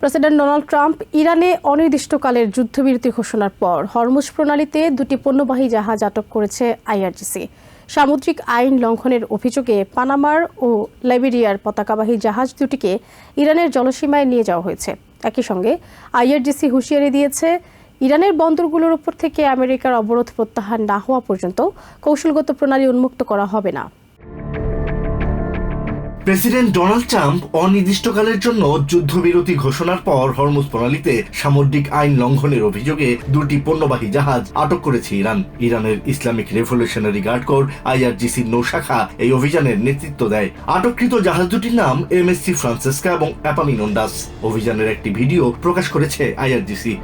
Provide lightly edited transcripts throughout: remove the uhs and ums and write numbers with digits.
President Donald Trump ইরানে অনির্দিষ্টকালের যুদ্ধবিরতি ঘোষণার পর হরমুজ প্রণালীতে দুটি পণ্যবাহী জাহাজ আটক করেছে আইআরজিসি। সামুদ্রিক আইন লঙ্ঘনের অভিযোগে পানামার ও লাইবেরিয়ার পতাকাবাহী জাহাজ দুটিকে ইরানের জলসীমায় নিয়ে যাওয়া হয়েছে। একই সঙ্গে আইআরজিসি হুঁশিয়ারি দিয়েছে, ইরানের বন্দরগুলোর উপর থেকে আমেরিকার অবরোধ প্রত্যাহার না হওয়া পর্যন্ত কৌশলগত প্রণালী উন্মুক্ত করা হবে না। প্রেসিডেন্ট ডোনাল্ড ট্রাম্প অনির্দিষ্টকালের জন্য যুদ্ধবিরতি ঘোষণার পর হরমুজ প্রণালীতে সামুদ্রিক আইন লঙ্ঘনের অভিযোগে দুটি পণ্যবাহী জাহাজ আটক করেছে ইরান। ইরানের ইসলামিক রেভলিউশনারি গার্ড কোর আইআরজিসির নৌশাখা এই অভিযানের নেতৃত্ব দেয়। আটককৃত জাহাজ দুটির নাম এমএসসি ফ্রান্সেসকা এবং এপামিনোন্ডাস। অভিযানের একটি ভিডিও প্রকাশ করেছে আইআরজিসি।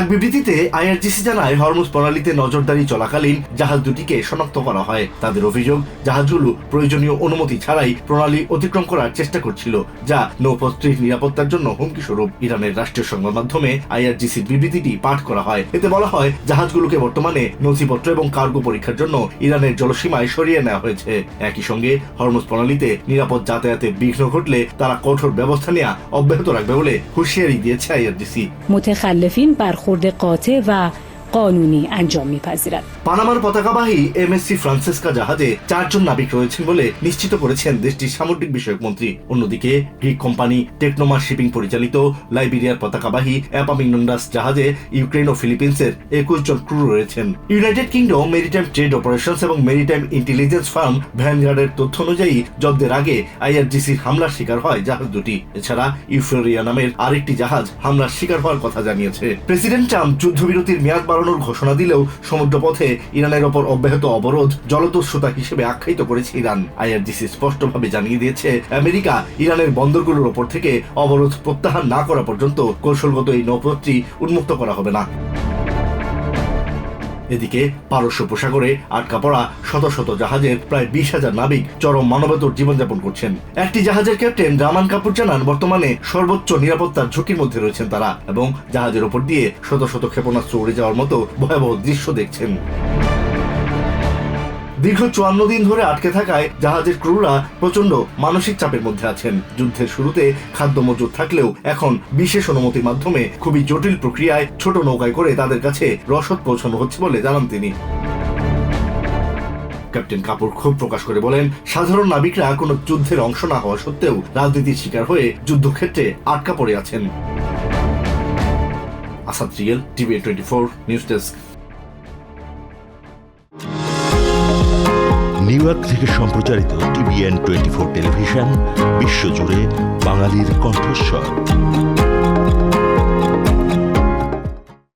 এক বিবৃতিতে আইআরজিসি জানায়, হরমুজ প্রণালীতে নজরদারি চলাকালীন জাহাজ দুটিকে শনাক্ত করা হয়। তাদের অভিযোগ, জাহাজগুলো প্রয়োজনীয় অনুমতি ছাড়াই প্রণালী অতিক্রম করার চেষ্টা করছিল, যা নৌপথটির নিরাপত্তার জন্য হুমকি স্বরূপ। ইরানের রাষ্ট্রীয় সংবাদ মাধ্যমে আইআরজিসির বিবৃতিটি পাঠ করা হয়। এতে বলা হয়, জাহাজগুলোকে বর্তমানে নথিপত্র এবং কার্গো পরীক্ষার জন্য ইরানের জলসীমায় সরিয়ে নেওয়া হয়েছে। একই সঙ্গে হরমুজ প্রণালীতে নিরাপদ যাতায়াতে বিঘ্ন ঘটলে তারা কঠোর ব্যবস্থা নেওয়া অব্যাহত রাখবে বলে হুঁশিয়ারি দিয়েছে আইআরজিসি। متخلفین برخورد قاطع و قانونی انجام می‌پذیرد. পানামার পতাকাবাহী এমএসসি ফ্রান্সেসকা জাহাজে 4 জন নাবিক রয়েছেন বলে নিশ্চিত করেছেন দেশটির সামুদ্রিক বিষয়ক মন্ত্রী। অন্যদিকে গ্রিক কোম্পানি টেকনোমার শিপিং পরিচালিত লাইবেরিয়ার পতাকাবাহী এপামিনোন্ডাস জাহাজে ইউক্রেন ও ফিলিপিন্সের 21 জন ক্রু রয়েছেন। United kingdom maritime trade operations এবং মেরিটাইম ইন্টেলিজেন্স ফার্ম ভ্যানগার্ডের তথ্য অনুযায়ী জব্দের আগে আইআরজিসির হামলার শিকার হয় জাহাজ দুটি। এছাড়া ইউফোরিয়া নামের আরেকটি জাহাজ হামলার শিকার হওয়ার কথা জানিয়েছে। প্রেসিডেন্ট ট্রাম্প যুদ্ধবিরতির মেয়াদ বাড়ানোর ঘোষণা দিলেও সমুদ্রপথে ইরানের ওপর অব্যাহত অবরোধ জলদস্যুতা হিসেবে আখ্যায়িত করেছে ইরান। আইআরজিসি স্পষ্টভাবে জানিয়ে দিয়েছে, আমেরিকা ইরানের বন্দরগুলোর ওপর থেকে অবরোধ প্রত্যাহার না করা পর্যন্ত কৌশলগত এই নৌপথটি উন্মুক্ত করা হবে না। এদিকে পারস্য উপসাগরে আটকা পড়া শত শত জাহাজের প্রায় 20,000 নাবিক চরম মানবেতর জীবনযাপন করছেন। একটি জাহাজের ক্যাপ্টেন রামান কাপুর জানান, বর্তমানে সর্বোচ্চ নিরাপত্তার ঝুঁকির মধ্যে রয়েছেন তারা এবং জাহাজের উপর দিয়ে শত শত ক্ষেপণাস্ত্র উড়ে যাওয়ার মতো ভয়াবহ দৃশ্য দেখছেন। দীর্ঘ 54 দিন ধরে আটকে থাকায় জাহাজের ক্রুরা প্রচন্ড মানসিক চাপের মধ্যে আছেন। যুদ্ধের শুরুতে খাদ্য মজুদ থাকলেও এখন বিশেষ অনুমতির মাধ্যমে খুবই জটিল প্রক্রিয়ায় ছোট নৌকায় করে তাদের কাছে রসদ পৌঁছানো হচ্ছে বলে জানান তিনি। ক্যাপ্টেন কাপুর ক্ষোভ প্রকাশ করে বলেন, সাধারণ নাবিকরা কোনো যুদ্ধের অংশ না হওয়া সত্ত্বেও রাজনীতির শিকার হয়ে যুদ্ধক্ষেত্রে আটকা পড়ে আছেন। Asad real, TVN 24 news desk. New York থেকে সম্প্রচারিত টিভিএন 24 টেলিভিশন বিশ্বজুড়ে বাঙালির কণ্ঠস্বর।